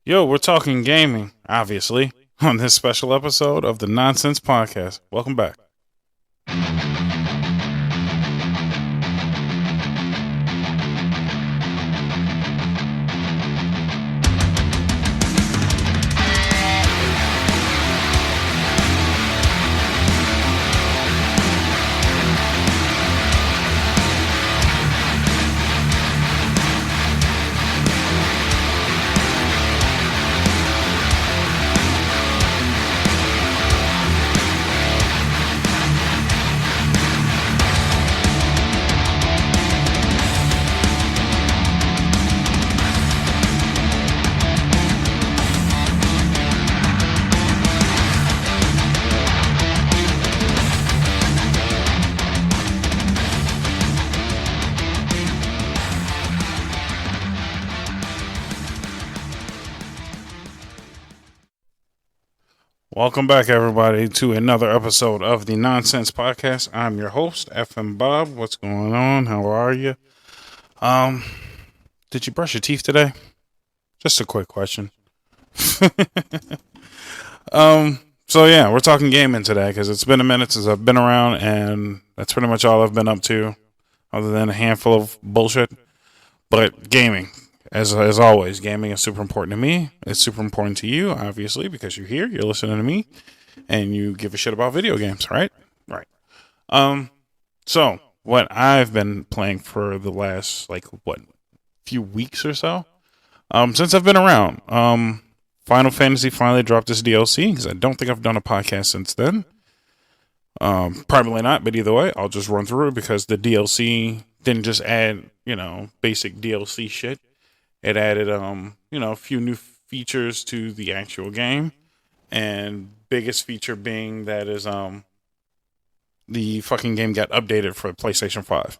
Yo, we're talking gaming, obviously, on this special episode of the Nonsense Podcast. Welcome back. Welcome back, everybody, to another episode of the Nonsense Podcast. I'm your host, FM Bob. What's going on? How are you? Um, did you brush your teeth today? Just a quick question. So yeah, we're talking gaming today because it's been a minute since I've been around, and that's pretty much all I've been up to, other than a handful of bullshit. But gaming, as always, gaming is super important to me. It's super important to you, obviously, because you're here, you're listening to me, and you give a shit about video games, right? Right. Um, so what I've been playing for the last few weeks or so, since I've been around, Final Fantasy finally dropped this DLC because I don't think I've done a podcast since then. Probably not, but either way, I'll just run through it because the DLC didn't just add, basic DLC shit. It added, a few new features to the actual game, and biggest feature being that is, the fucking game got updated for PlayStation 5.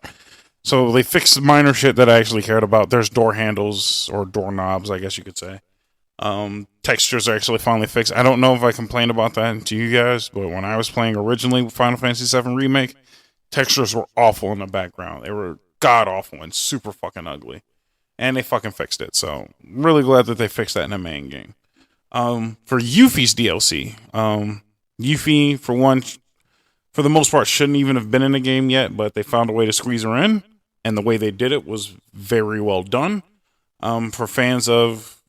So they fixed minor shit that I actually cared about. There's door handles or doorknobs, I guess you could say. Textures are actually finally fixed. I don't know if I complained about that to you guys, but when I was playing originally Final Fantasy VII Remake, textures were awful in the background. They were god awful and super fucking ugly. And they fucking fixed it. So really glad that they fixed that in the main game. For Yuffie's DLC, Yuffie, for the most part, shouldn't even have been in the game yet, but they found a way to squeeze her in, and the way they did it was very well done. For fans of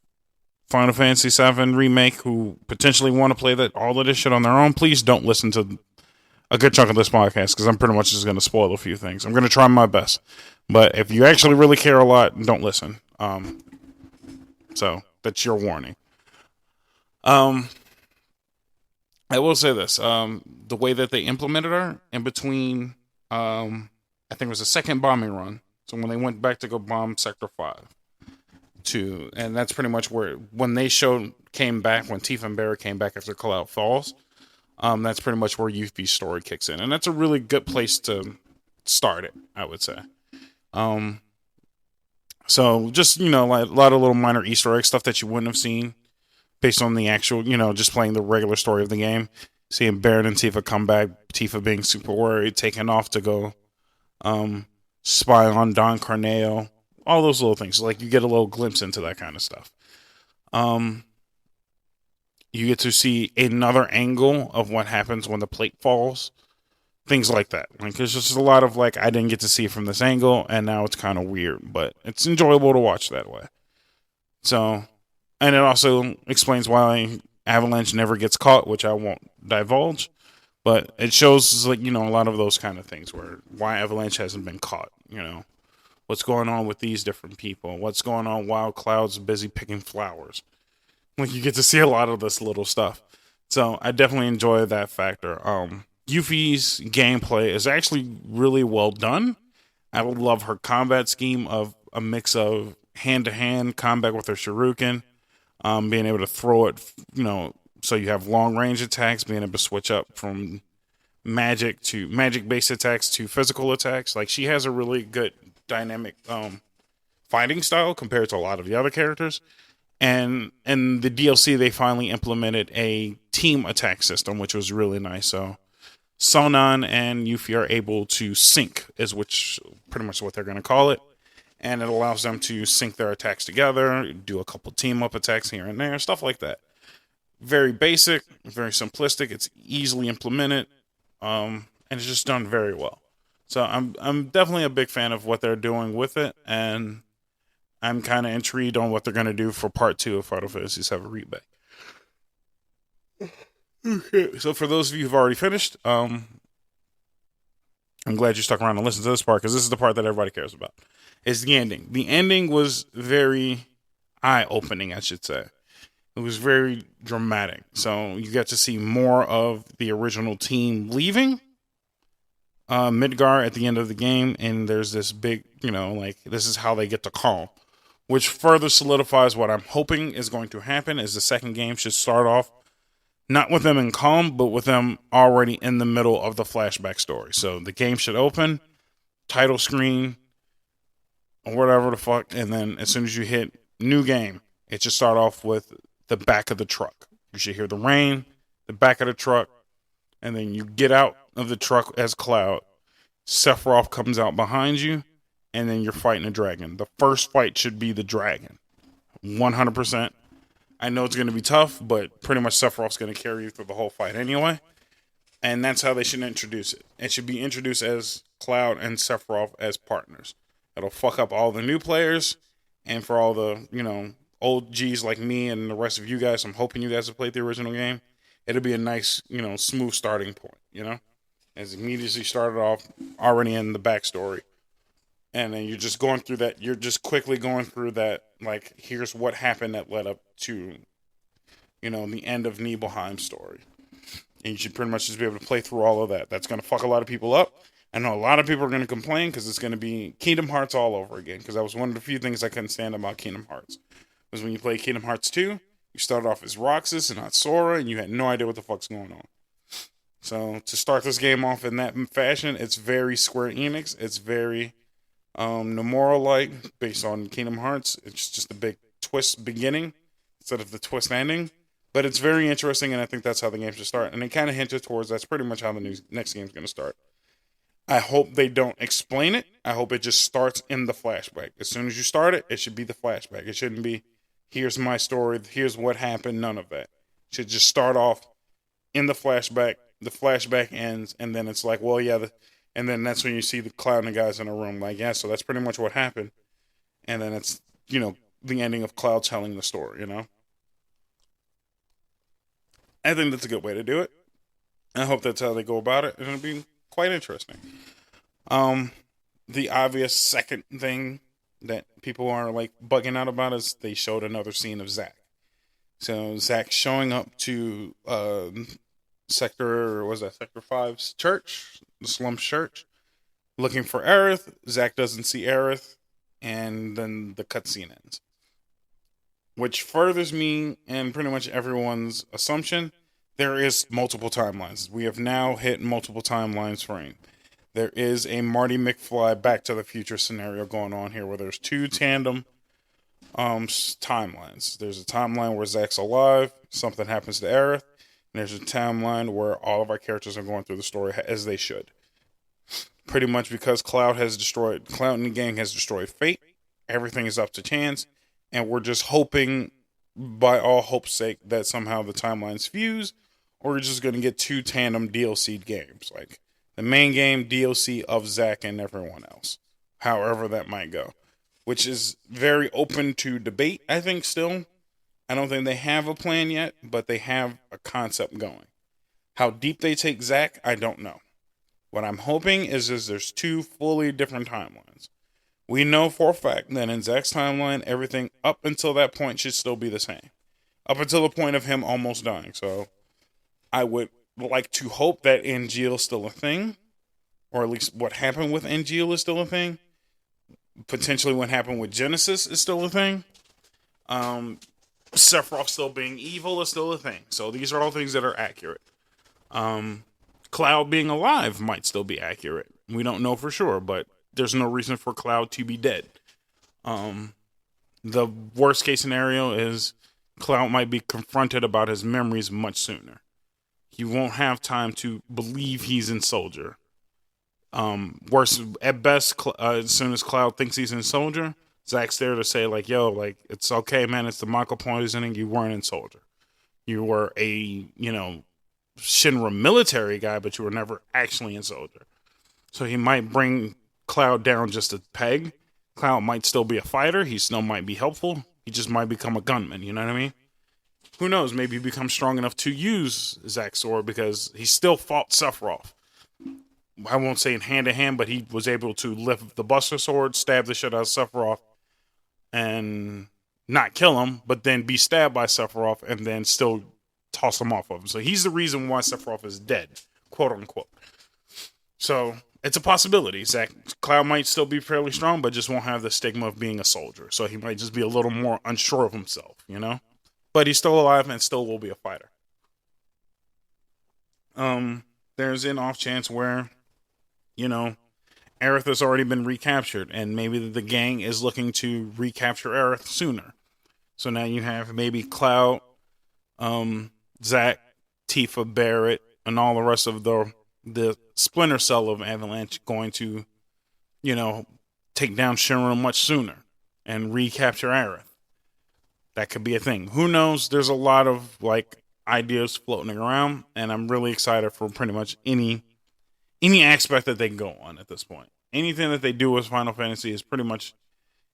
Final Fantasy VII Remake who potentially want to play all of this shit on their own, please don't listen to a good chunk of this podcast because I'm pretty much just going to spoil a few things. I'm going to try my best. But if you actually really care a lot, don't listen. So that's your warning. I will say this. The way that they implemented her in between, I think it was the second bombing run. So when they went back to go bomb Sector 5. And that's pretty much where, when they came back, when Tifa and Barret came back after Cloud Falls, that's pretty much where Yuffie's story kicks in. And that's a really good place to start it, I would say. So just, like a lot of little minor Easter egg stuff that you wouldn't have seen based on the actual, just playing the regular story of the game. Seeing Barret and Tifa come back, Tifa being super worried, taking off to go spy on Don Corneo, all those little things. Like, you get a little glimpse into that kind of stuff. You get to see another angle of what happens when the plate falls. Things like that. Like, there's just a lot of, I didn't get to see it from this angle, and now it's kind of weird, but it's enjoyable to watch that way. So, and it also explains why Avalanche never gets caught, which I won't divulge, but it shows, a lot of those kind of things where why Avalanche hasn't been caught, what's going on with these different people, what's going on while Cloud's busy picking flowers. You get to see a lot of this little stuff. So I definitely enjoy that factor. Yuffie's gameplay is actually really well done. I love her combat scheme of a mix of hand-to-hand combat with her shuriken, being able to throw it, so you have long-range attacks, being able to switch up from magic-based attacks to physical attacks. She has a really good dynamic fighting style compared to a lot of the other characters. And in the DLC, they finally implemented a team attack system, which was really nice. So Sonon and Yuffie are able to sync, is which pretty much what they're going to call it. and it allows them to sync their attacks together, do a couple team-up attacks here and there, stuff like that. Very basic, very simplistic. It's easily implemented, and it's just done very well. So I'm definitely a big fan of what they're doing with it, and I'm kind of intrigued on what they're going to do for part 2 of Final Fantasy VII Remake. Okay, so for those of you who've already finished, I'm glad you stuck around and listened to this part, because this is the part that everybody cares about. It's the ending. The ending was very eye-opening, I should say. It was very dramatic. So you get to see more of the original team leaving Midgar at the end of the game, and there's this big, this is how they get to Calm, which further solidifies what I'm hoping is going to happen. Is the second game should start off not with them in Calm, but with them already in the middle of the flashback story. So the game should open, title screen, or whatever the fuck, and then as soon as you hit new game, it should start off with the back of the truck. You should hear the rain, the back of the truck, and then you get out of the truck as Cloud. Sephiroth comes out behind you, and then you're fighting a dragon. The first fight should be the dragon. 100%. I know it's going to be tough, but pretty much Sephiroth's going to carry you through the whole fight anyway. And that's how they should introduce it. It should be introduced as Cloud and Sephiroth as partners. It'll fuck up all the new players, and for all the, old G's like me and the rest of you guys, I'm hoping you guys have played the original game. It'll be a nice, smooth starting point, As immediately started off already in the backstory. And then you're just going through that. You're just quickly going through that. Like, here's what happened that led up to, the end of Nibelheim's story. And you should pretty much just be able to play through all of that. That's going to fuck a lot of people up. I know a lot of people are going to complain because it's going to be Kingdom Hearts all over again. Because that was one of the few things I couldn't stand about Kingdom Hearts. Was when you play Kingdom Hearts 2, you started off as Roxas and not Sora, and you had no idea what the fuck's going on. So to start this game off in that fashion, it's very Square Enix. It's very Nomura-like, based on Kingdom Hearts. It's just a big twist beginning instead of the twist ending. But it's very interesting, and I think that's how the game should start. And they kind of hinted towards that's pretty much how the next game is going to start. I hope they don't explain it. I hope it just starts in the flashback. As soon as you start it, it should be the flashback. It shouldn't be, here's my story, here's what happened, none of that. It should just start off in the flashback. The flashback ends, and then it's like, well, yeah, and then that's when you see the Cloud and the guys in a room. Like, yeah, so that's pretty much what happened. And then it's, the ending of Cloud telling the story, I think that's a good way to do it. I hope that's how they go about it, and it'll be quite interesting. The obvious second thing that people are like bugging out about is they showed another scene of Zack. So Zack showing up to Sector 5's church, the Slums church, looking for Aerith. Zack doesn't see Aerith, and then the cutscene ends. Which furthers me and pretty much everyone's assumption there is multiple timelines. We have now hit multiple timelines frame. There is a Marty McFly Back to the Future scenario going on here where there's two tandem timelines. There's a timeline where Zack's alive, something happens to Aerith, and there's a timeline where all of our characters are going through the story as they should. Pretty much because Cloud and the gang has destroyed Fate, everything is up to chance, and we're just hoping, by all hope's sake, that somehow the timelines fuse, or we're just going to get two tandem DLC games, like the main game DLC of Zack and everyone else, however that might go, which is very open to debate, I think, still. I don't think they have a plan yet, but they have a concept going. How deep they take Zack, I don't know. What I'm hoping is there's two fully different timelines. We know for a fact that in Zack's timeline, everything up until that point should still be the same. Up until the point of him almost dying. So I would like to hope that Angeal is still a thing. Or at least what happened with Angeal is still a thing. Potentially what happened with Genesis is still a thing. Sephiroth still being evil is still a thing. So these are all things that are accurate. Cloud being alive might still be accurate. We don't know for sure, but there's no reason for Cloud to be dead. The worst case scenario is Cloud might be confronted about his memories much sooner. He won't have time to believe he's in Soldier. Worse at best, as soon as Cloud thinks he's in Soldier, Zack's there to say like, "Yo, like it's okay, man. It's the Michael poisoning. You weren't in Soldier. You were a Shinra military guy, but you were never actually in Soldier." So he might bring Cloud down just a peg. Cloud might still be a fighter. He still might be helpful. He just might become a gunman. You know what I mean? Who knows? Maybe he becomes strong enough to use Zack's sword because he still fought Sephiroth. I won't say in hand to hand, but he was able to lift the Buster Sword, stab the shit out of Sephiroth, and not kill him, but then be stabbed by Sephiroth and then still toss him off of him. So he's the reason why Sephiroth is dead, quote unquote. So it's a possibility. Zack Cloud might still be fairly strong, but just won't have the stigma of being a soldier. So he might just be a little more unsure of himself, you know? But he's still alive and still will be a fighter. There's an off chance where, you know, Aerith has already been recaptured, and maybe the gang is looking to recapture Aerith sooner. So now you have maybe Cloud, Zack, Tifa, Barrett, and all the rest of the Splinter Cell of Avalanche going to, you know, take down Shinra much sooner and recapture Aerith. That could be a thing. Who knows? There's a lot of like ideas floating around, and I'm really excited for pretty much any aspect that they can go on at this point. Anything that they do with Final Fantasy is pretty much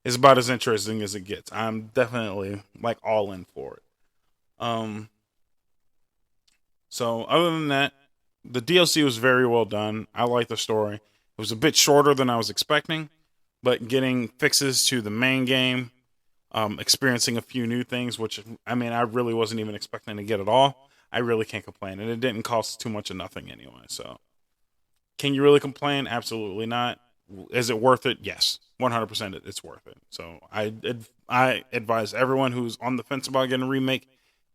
is about as interesting as it gets. I'm definitely like all in for it. So other than that, the DLC was very well done. I like the story. It was a bit shorter than I was expecting, but getting fixes to the main game, experiencing a few new things, which I mean I really wasn't even expecting to get at all. I really can't complain, and it didn't cost too much of nothing anyway. So, can you really complain? Absolutely not. Is it worth it? Yes, 100%. It's worth it. So I advise everyone who's on the fence about getting a remake,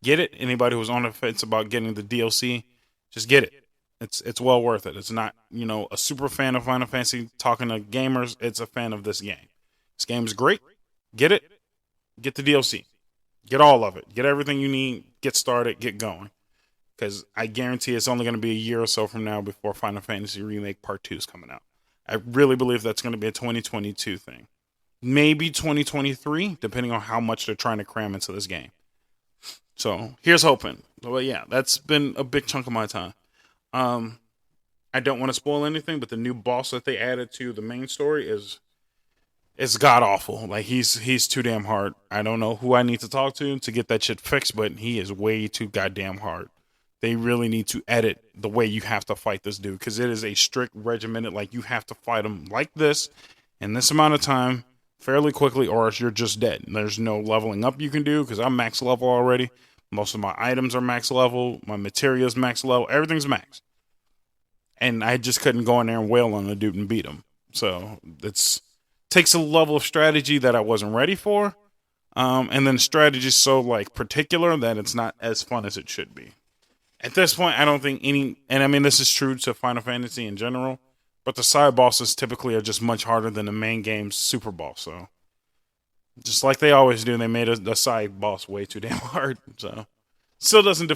get it. Anybody who's on the fence about getting the DLC, just get it. It's well worth it. It's not, you know, a super fan of Final Fantasy talking to gamers. It's a fan of this game. This game is great. Get it. Get the DLC. Get all of it. Get everything you need. Get started. Get going. Because I guarantee it's only going to be a year or so from now before Final Fantasy Remake Part 2 is coming out. I really believe that's going to be a 2022 thing. Maybe 2023, depending on how much they're trying to cram into this game. So, here's hoping. But yeah, that's been a big chunk of my time. I don't want to spoil anything, but the new boss that they added to the main story is god awful. Like he's too damn hard. I don't know who I need to talk to get that shit fixed, but he is way too goddamn hard. They really need to edit the way you have to fight this dude, because it is a strict regimented, like you have to fight him like this in this amount of time fairly quickly, or else you're just dead. There's no leveling up you can do, because I'm max level already. Most of my items are max level, my materials max level, everything's max. And I just couldn't go in there and wail on the dude and beat him. So it's takes a level of strategy that I wasn't ready for. And then strategy is so like particular that it's not as fun as it should be. At this point, I don't think any, and I mean, this is true to Final Fantasy in general, but the side bosses typically are just much harder than the main game's super boss. So, just like they always do, they made a side boss way too damn hard. So, still doesn't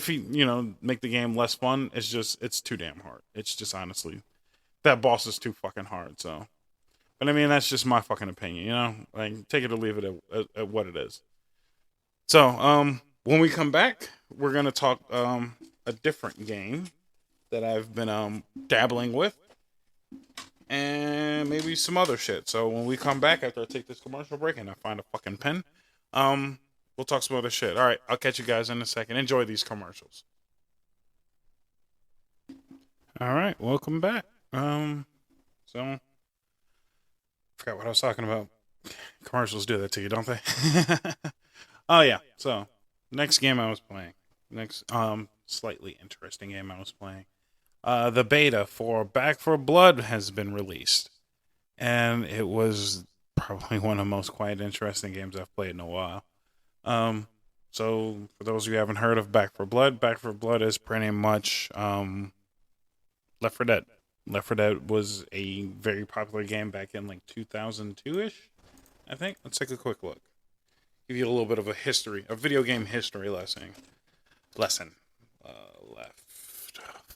make the game less fun. It's just, it's too damn hard. It's just honestly, that boss is too fucking hard. So, but I mean, that's just my fucking opinion, you know? Like, take it or leave it at what it is. So, when we come back, we're going to talk, a different game that I've been dabbling with, and maybe some other shit. So when we come back after I take this commercial break and I find a fucking pen, we'll talk some other shit. All right, I'll catch you guys in a second. Enjoy these commercials. All right, welcome back. So forgot what I was talking about. Commercials do that to you, don't they? Oh yeah. So next game I was playing. Next slightly interesting game I was playing. The beta for Back 4 Blood has been released, and it was probably one of the most quite interesting games I've played in a while. So for those of you who haven't heard of Back 4 Blood is pretty much Left 4 Dead. Left 4 Dead was a very popular game back in like 2002-ish, I think. Let's take a quick look. Give you a little bit of a video game history lesson. Left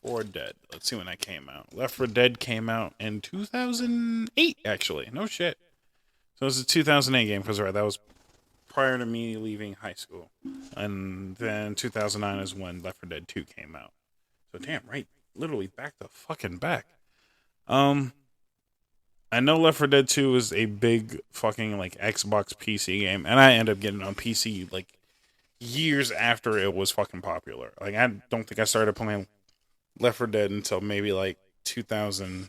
4 Dead. Let's see when that came out. Left 4 Dead came out in 2008, actually. No shit. So it was a 2008 game, because right, that was prior to me leaving high school. And then 2009 is when Left 4 Dead 2 came out. So damn, right, literally back to fucking back. I know Left 4 Dead 2 is a big fucking like Xbox PC game, and I ended up getting it on PC like years after it was fucking popular. Like I don't think I started playing Left 4 Dead until maybe like 2000,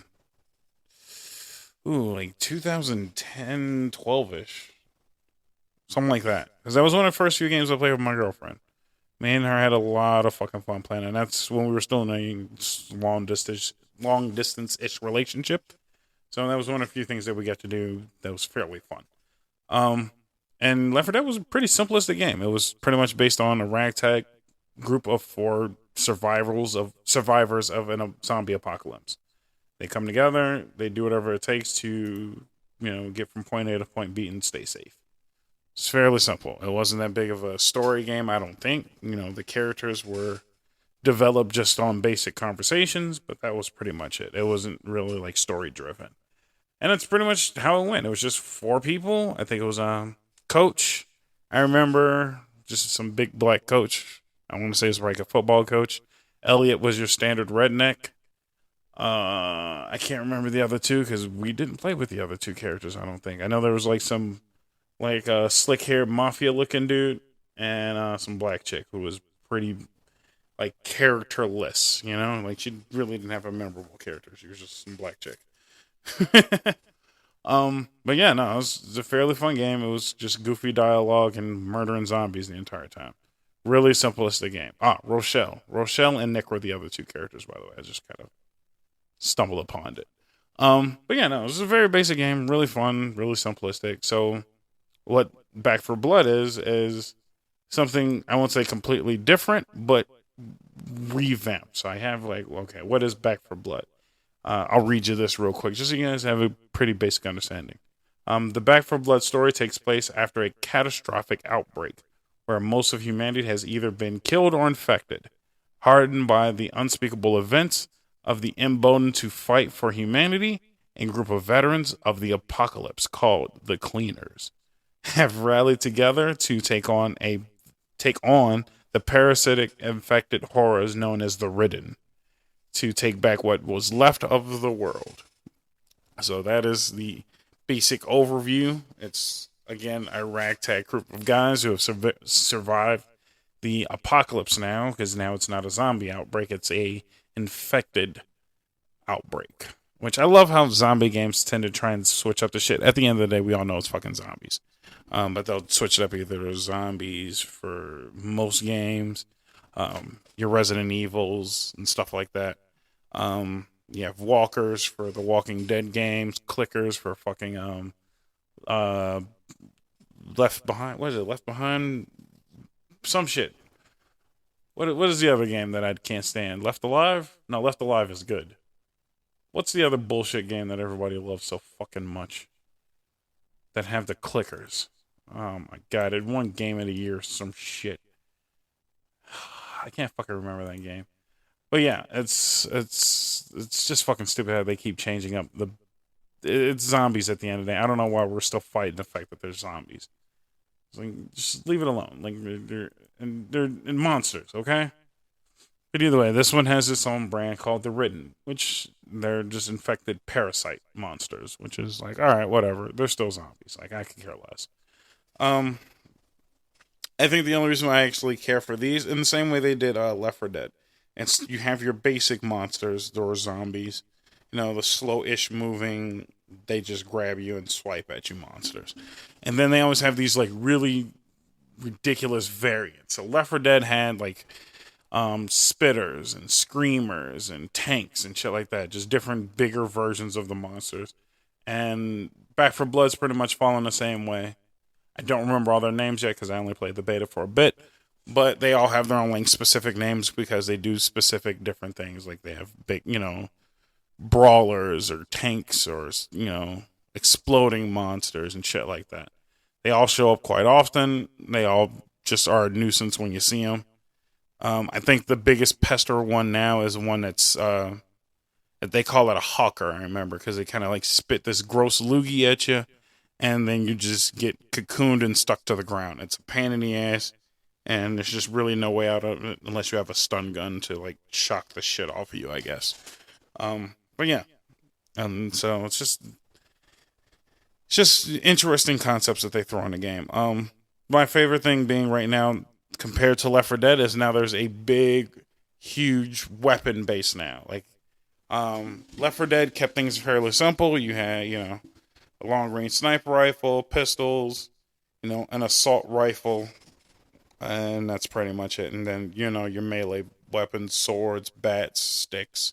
like 2010, 12ish, something like that. Because that was one of the first few games I played with my girlfriend. Me and her had a lot of fucking fun playing, and that's when we were still in a long distance ish relationship. So that was one of the few things that we got to do that was fairly fun. And Left 4 Dead was a pretty simplistic game. It was pretty much based on a ragtag group of 4 survivors of a zombie apocalypse. They come together, they do whatever it takes to, get from point A to point B and stay safe. It's fairly simple. It wasn't that big of a story game, I don't think. The characters were developed just on basic conversations, but that was pretty much it. It wasn't really like story driven. And that's pretty much how it went. It was just 4 people. I think it was coach. I remember just some big black coach. I want to say it's like a football coach. Elliot was your standard redneck. I can't remember the other 2 because we didn't play with the other 2 characters, I don't think. I know there was like some like slick haired mafia looking dude and some black chick who was pretty like characterless, like she really didn't have a memorable character. She was just some black chick. But yeah, no, it was a fairly fun game. It was just goofy dialogue and murdering zombies the entire time. Really simplistic game. Rochelle and Nick were the other 2 characters, by the way. I just kind of stumbled upon it. But yeah, no, it was a very basic game, really fun, really simplistic. So what Back 4 Blood is something I won't say completely different, but revamped. So I have like, okay, what is Back 4 Blood? I'll read you this real quick, just so you guys have a pretty basic understanding. The Back 4 Blood story takes place after a catastrophic outbreak, where most of humanity has either been killed or infected. Hardened by the unspeakable events of the emboldened to fight for humanity, a group of veterans of the apocalypse called the Cleaners have rallied together to take on the parasitic infected horrors known as the Ridden, to take back what was left of the world. So that is the basic overview. It's, again, a ragtag group of guys who have survived the apocalypse now, because now it's not a zombie outbreak, it's a infected outbreak. Which I love how zombie games tend to try and switch up the shit. At the end of the day, we all know it's fucking zombies. But they'll switch it up. Either there's zombies for most games, your Resident Evils and stuff like that. You have walkers for the Walking Dead games, clickers for fucking Left Behind. What is it? Left Behind? Some shit. What is the other game that I can't stand? Left Alive? No, Left Alive is good. What's the other bullshit game that everybody loves so fucking much? That have the clickers. Oh my god, it won Game of the Year, some shit. I can't fucking remember that game. But yeah, it's just fucking stupid how they keep changing up it's zombies at the end of the day. I don't know why we're still fighting the fact that they're zombies. Like, just leave it alone. Like they're monsters, okay? But either way, this one has its own brand called the Ridden, which they're just infected parasite monsters, which is like, all right, whatever. They're still zombies. Like, I could care less. I think the only reason why I actually care for these, in the same way they did Left 4 Dead, and you have your basic monsters, or zombies, the slow-ish moving, they just grab you and swipe at you monsters. And then they always have these like really ridiculous variants. So Left 4 Dead had like spitters and screamers and tanks and shit like that, just different bigger versions of the monsters. And Back 4 Blood's pretty much following the same way. I don't remember all their names yet because I only played the beta for a bit, but they all have their own like specific names because they do specific different things. Like they have big, brawlers or tanks or exploding monsters and shit like that. They all show up quite often. They all just are a nuisance when you see them. I think the biggest pester one now is one that's they call it a hawker. I remember because they kind of like spit this gross loogie at you, and then you just get cocooned and stuck to the ground. It's a pain in the ass, and there's just really no way out of it unless you have a stun gun to like shock the shit off of you, I guess. But yeah, and so it's just interesting concepts that they throw in the game. My favorite thing being right now compared to Left 4 Dead is now there's a big, huge weapon base now. Like, Left 4 Dead kept things fairly simple. You had, a long range sniper rifle, pistols, an assault rifle, and that's pretty much it. And then, your melee weapons, swords, bats, sticks.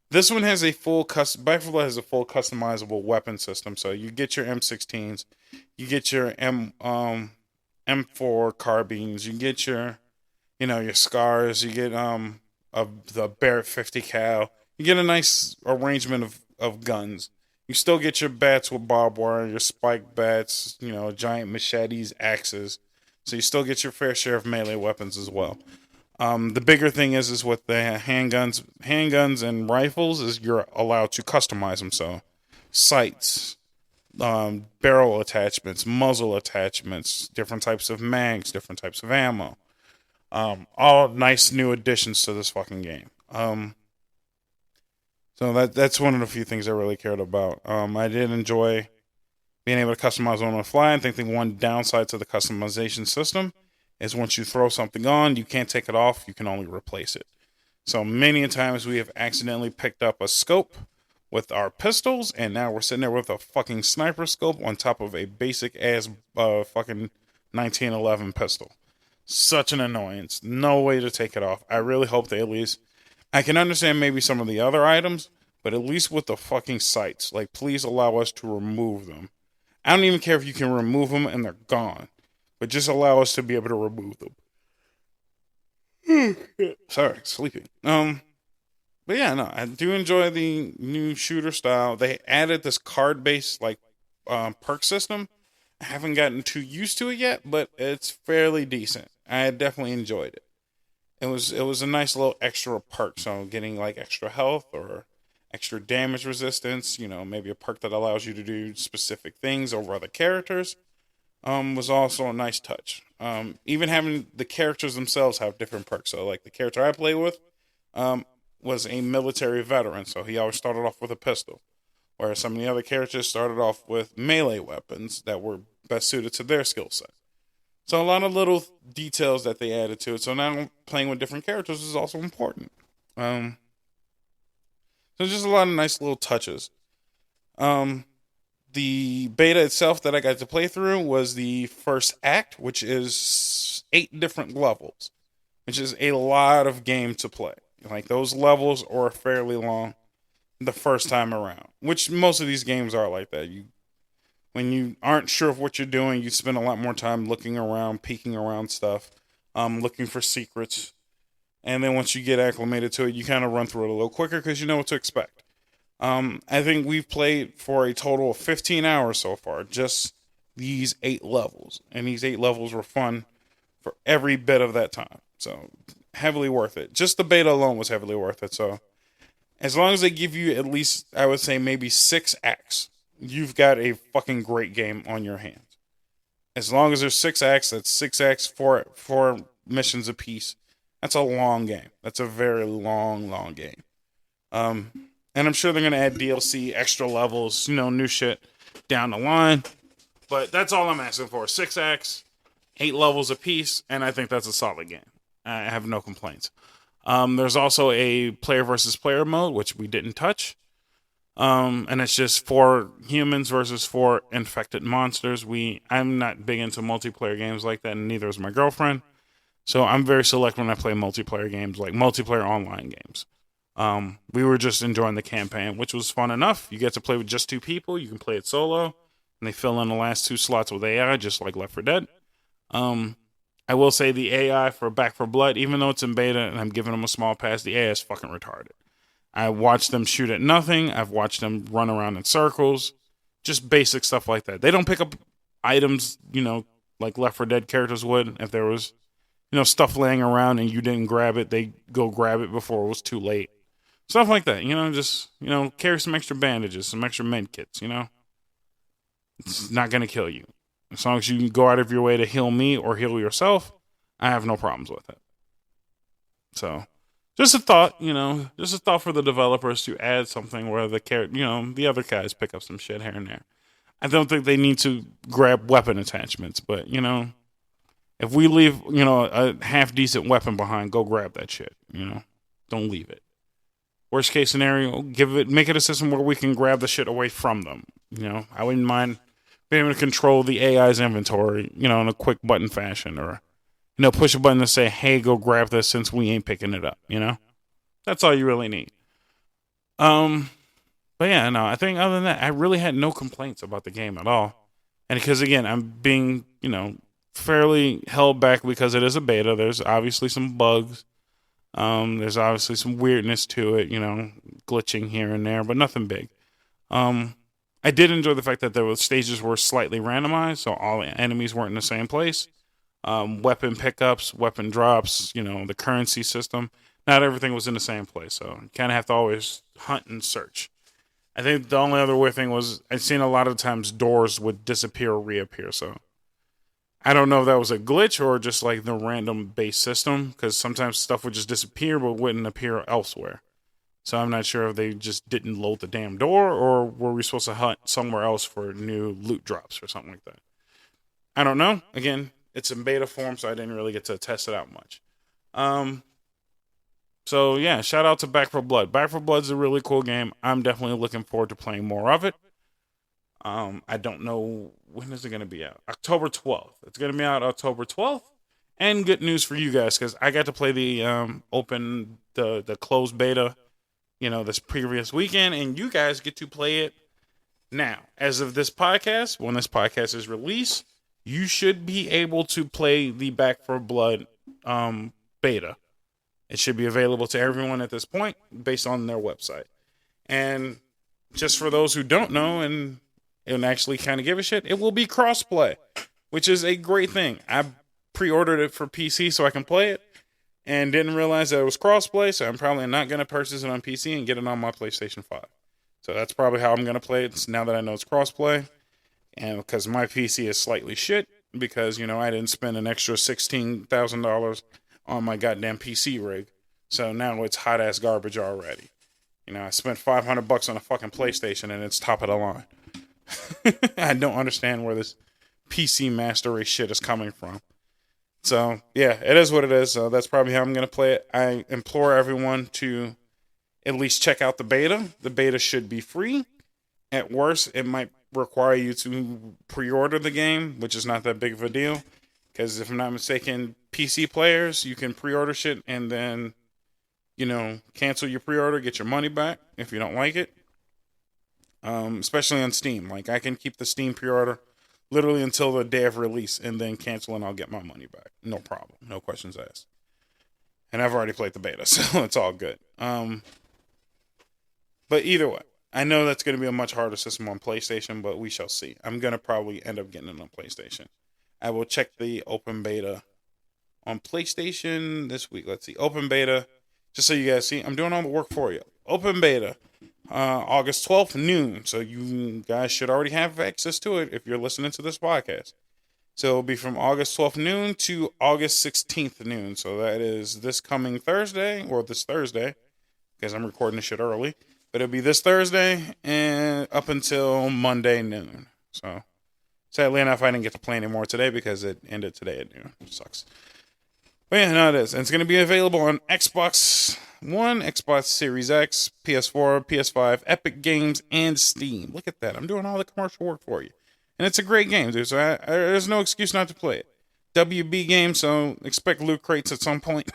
This one has a Back 4 Blood has a full customizable weapon system. So you get your M16s, you get your M4 carbines, you get your scars, you get the Barrett 50 cal, you get a nice arrangement of guns. You still get your bats with barbed wire, your spike bats, giant machetes, axes. So you still get your fair share of melee weapons as well. The bigger thing is with the handguns and rifles is you're allowed to customize them. So sights, barrel attachments, muzzle attachments, different types of mags, different types of ammo. All nice new additions to this fucking game. So that's one of the few things I really cared about. I did enjoy being able to customize on the fly. I think the one downside to the customization system is once you throw something on, you can't take it off. You can only replace it. So many times we have accidentally picked up a scope with our pistols, and now we're sitting there with a fucking sniper scope on top of a basic ass fucking 1911 pistol. Such an annoyance. No way to take it off. I really hope they at least... I can understand maybe some of the other items, but at least with the fucking sights, like, please allow us to remove them. I don't even care if you can remove them and they're gone, but just allow us to be able to remove them. Sorry, sleeping. But yeah, no, I do enjoy the new shooter style. They added this card-based perk system. I haven't gotten too used to it yet, but it's fairly decent. I definitely enjoyed it. It was a nice little extra perk. So getting like extra health or extra damage resistance, maybe a perk that allows you to do specific things over other characters, was also a nice touch. Even having the characters themselves have different perks. So like the character I play with, was a military veteran, so he always started off with a pistol. Whereas some of the other characters started off with melee weapons that were best suited to their skill set. So a lot of little details that they added to it. So now playing with different characters is also important. So just a lot of nice little touches. The beta itself that I got to play through was the first act, which is 8 different levels, which is a lot of game to play. Like, those levels are fairly long the first time around, which most of these games are like that. When you aren't sure of what you're doing, you spend a lot more time looking around, peeking around stuff, looking for secrets. And then once you get acclimated to it, you kind of run through it a little quicker because you know what to expect. I think we've played for a total of 15 hours so far, just these 8 levels. And these 8 levels were fun for every bit of that time. So, heavily worth it. Just the beta alone was heavily worth it. So, as long as they give you at least, I would say, maybe 6 acts, you've got a fucking great game on your hands. As long as there's 6 acts, that's 6 acts, 4 missions apiece. That's a long game. That's a very long, long game. And I'm sure they're going to add DLC, extra levels, new shit down the line. But that's all I'm asking for. 6 acts, 8 levels apiece, and I think that's a solid game. I have no complaints. There's also a player versus player mode, which we didn't touch. And it's just 4 humans versus 4 infected monsters. I'm not big into multiplayer games like that, and neither is my girlfriend. So I'm very select when I play multiplayer games, like multiplayer online games. We were just enjoying the campaign, which was fun enough. You get to play with just 2 people. You can play it solo, and they fill in the last 2 slots with AI, just like Left 4 Dead. I will say the AI for Back 4 Blood, even though it's in beta and I'm giving them a small pass, the AI is fucking retarded. I watched them shoot at nothing. I've watched them run around in circles. Just basic stuff like that. They don't pick up items, like Left 4 Dead characters would if there was, stuff laying around and you didn't grab it, they go grab it before it was too late. Stuff like that, just, carry some extra bandages, some extra med kits, It's not going to kill you. As long as you can go out of your way to heal me or heal yourself, I have no problems with it. So, just a thought, just a thought for the developers to add something where the other guys pick up some shit here and there. I don't think they need to grab weapon attachments, but, if we leave, a half decent weapon behind, go grab that shit, Don't leave it. Worst case scenario, make it a system where we can grab the shit away from them. I wouldn't mind being able to control the AI's inventory, in a quick button fashion, or, push a button to say, hey, go grab this since we ain't picking it up, That's all you really need. But yeah, no, I think other than that, I really had no complaints about the game at all. And because, again, I'm being, fairly held back because it is a beta. There's obviously some bugs. There's obviously some weirdness to it, glitching here and there, but nothing big. I did enjoy the fact that the stages were slightly randomized, so all enemies weren't in the same place. Weapon pickups, weapon drops, the currency system. Not everything was in the same place, so you kind of have to always hunt and search. I think the only other weird thing was I've seen a lot of times doors would disappear or reappear, so I don't know if that was a glitch or just like the random base system, because sometimes stuff would just disappear but wouldn't appear elsewhere. So I'm not sure if they just didn't load the damn door, or were we supposed to hunt somewhere else for new loot drops or something like that. I don't know. Again, it's in beta form, so I didn't really get to test it out much. So yeah, shout out to Back 4 Blood. Back 4 Blood's a really cool game. I'm definitely looking forward to playing more of it. I don't know, when is it going to be out? October 12th. It's going to be out October 12th. And good news for you guys, because I got to play the the closed beta, this previous weekend, and you guys get to play it now. As of this podcast, when this podcast is released, you should be able to play the Back 4 Blood beta. It should be available to everyone at this point based on their website. And just for those who don't know and actually kind of give a shit, it will be crossplay, which is a great thing. I pre-ordered it for PC so I can play it and didn't realize that it was crossplay, so I'm probably not going to purchase it on PC and get it on my PlayStation 5. So that's probably how I'm going to play it now that I know it's crossplay. And because my PC is slightly shit because, I didn't spend an extra $16,000 on my goddamn PC rig. So now it's hot ass garbage already. I spent $500 on a fucking PlayStation and it's top of the line. I don't understand where this PC Master Race shit is coming from. So yeah, it is what it is. So that's probably how I'm going to play it. I implore everyone to at least check out the beta. The beta should be free. At worst, it might require you to pre-order the game, which is not that big of a deal. Because if I'm not mistaken, PC players, you can pre-order shit and then, cancel your pre-order, get your money back if you don't like it. Especially on Steam. Like, I can keep the Steam pre-order literally until the day of release and then cancel and I'll get my money back. No problem. No questions asked. And I've already played the beta, so it's all good. But either way, I know that's going to be a much harder system on PlayStation, but we shall see. I'm going to probably end up getting it on PlayStation. I will check the open beta on PlayStation this week. Let's see. Open beta. Just so you guys see, I'm doing all the work for you. Open beta. August 12th, noon. So you guys should already have access to it if you're listening to this podcast. So it'll be from August 12th noon to August 16th noon. So that is this coming Thursday, or this Thursday, because I'm recording this shit early. But it'll be this Thursday and up until Monday noon. So sadly enough, I didn't get to play anymore today because it ended today at noon. It sucks. But yeah, no, it is. And it's going to be available on Xbox One, Xbox Series X, PS4, PS5, Epic Games, and Steam. Look at that. I'm doing all the commercial work for you. And it's a great game, dude. So there's no excuse not to play it. WB game, so expect loot crates at some point.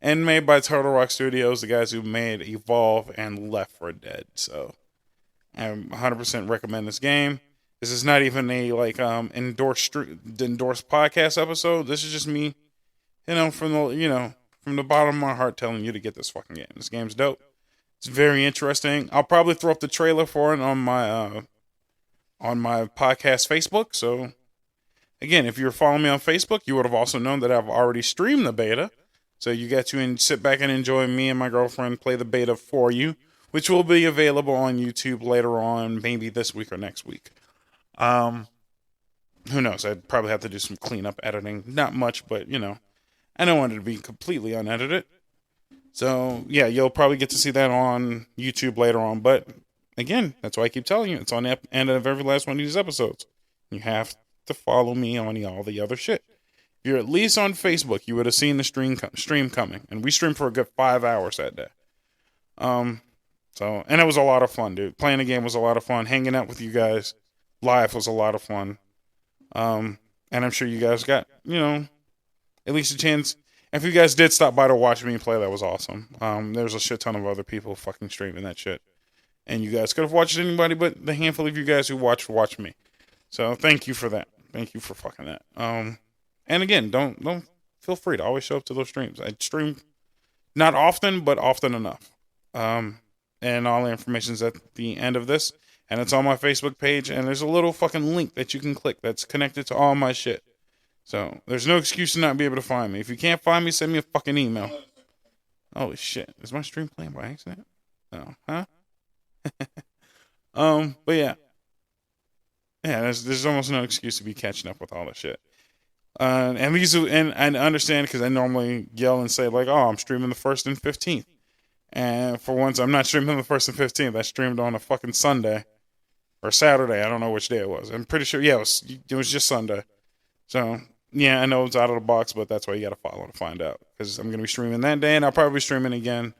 And made by Turtle Rock Studios, the guys who made Evolve and Left 4 Dead. So I 100% recommend this game. This is not even a endorsed podcast episode. This is just me, from the bottom of my heart telling you to get this fucking game. This game's dope. It's very interesting. I'll probably throw up the trailer for it on my podcast Facebook. So again, if you're following me on Facebook, you would have also known that I've already streamed the beta. So you get to sit back and enjoy me and my girlfriend play the beta for you, which will be available on YouTube later on, maybe this week or next week. Who knows? I'd probably have to do some cleanup editing. Not much, but, I don't want it to be completely unedited. So, yeah, you'll probably get to see that on YouTube later on. But, again, that's why I keep telling you. It's on the end of every last one of these episodes. You have to follow me on all the other shit. If you're at least on Facebook, you would have seen the stream coming. And we streamed for a good 5 hours that day. And it was a lot of fun, dude. Playing the game was a lot of fun. Hanging out with you guys live was a lot of fun. And I'm sure you guys got, at least a chance. If you guys did stop by to watch me play, that was awesome. There's a shit ton of other people fucking streaming that shit. And you guys could have watched anybody but the handful of you guys who watch me. So thank you for that. Thank you for fucking that. And again, don't feel free to always show up to those streams. I stream not often, but often enough. And all the information's at the end of this. And it's on my Facebook page. And there's a little fucking link that you can click that's connected to all my shit. So there's no excuse to not be able to find me. If you can't find me, send me a fucking email. Holy shit. Is my stream playing by accident? No. Huh? But yeah. Yeah, there's almost no excuse to be catching up with all this shit. And I understand because I normally yell and say like, oh, I'm streaming the 1st and 15th. And for once, I'm not streaming the 1st and 15th. I streamed on a fucking Sunday or Saturday. I don't know which day it was. I'm pretty sure. Yeah, it was just Sunday. So yeah, I know it's out of the box, but that's why you got to follow to find out because I'm gonna be streaming that day, and I'll probably be streaming again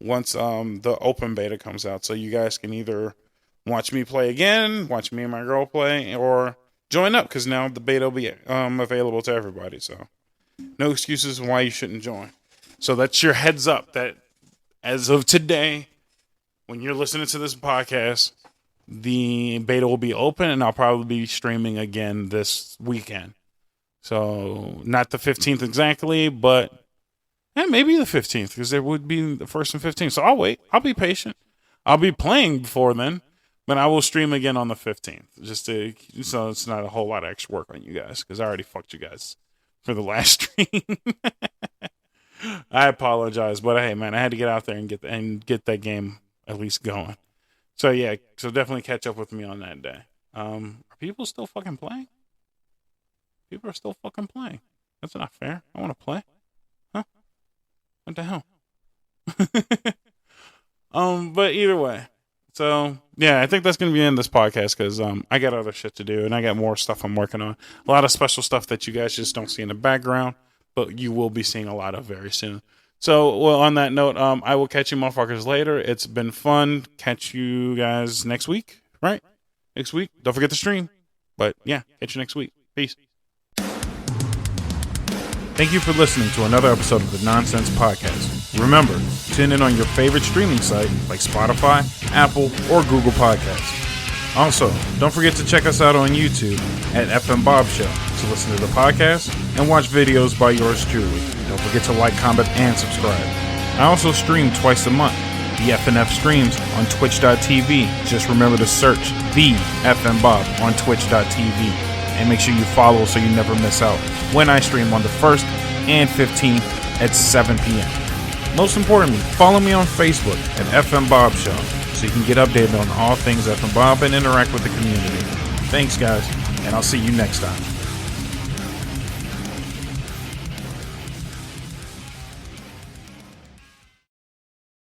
once the open beta comes out. So you guys can either watch me play again, watch me and my girl play, or join up because now the beta will be available to everybody. So no excuses why you shouldn't join. So that's your heads up that as of today, when you're listening to this podcast, the beta will be open and I'll probably be streaming again this weekend. So not the 15th exactly, but maybe the 15th because there would be the 1st and 15th. So I'll wait. I'll be patient. I'll be playing before then. But I will stream again on the 15th, so it's not a whole lot of extra work on you guys, because I already fucked you guys for the last stream. I apologize, but hey, man, I had to get out there and get that game at least going. So yeah, so definitely catch up with me on that day. Are people still fucking playing? People are still fucking playing. That's not fair. I want to play. Huh? What the hell? But either way. So, yeah, I think that's going to be the end of this podcast because I got other shit to do and I got more stuff I'm working on. A lot of special stuff that you guys just don't see in the background, but you will be seeing a lot of very soon. So, well, on that note, I will catch you motherfuckers later. It's been fun. Catch you guys next week, right? Next week. Don't forget to stream. But, yeah, catch you next week. Peace. Thank you for listening to another episode of the Nonsense Podcast. Remember, tune in on your favorite streaming site like Spotify, Apple, or Google Podcasts. Also, don't forget to check us out on YouTube at FM Bob Show to listen to the podcast and watch videos by yours truly. Don't forget to like, comment, and subscribe. I also stream twice a month. The FNF streams on Twitch.tv. Just remember to search The FM Bob on Twitch.tv. And make sure you follow so you never miss out when I stream on the 1st and 15th at 7 p.m. Most importantly, follow me on Facebook at FM Bob Show so you can get updated on all things FM Bob and interact with the community. Thanks, guys, and I'll see you next time.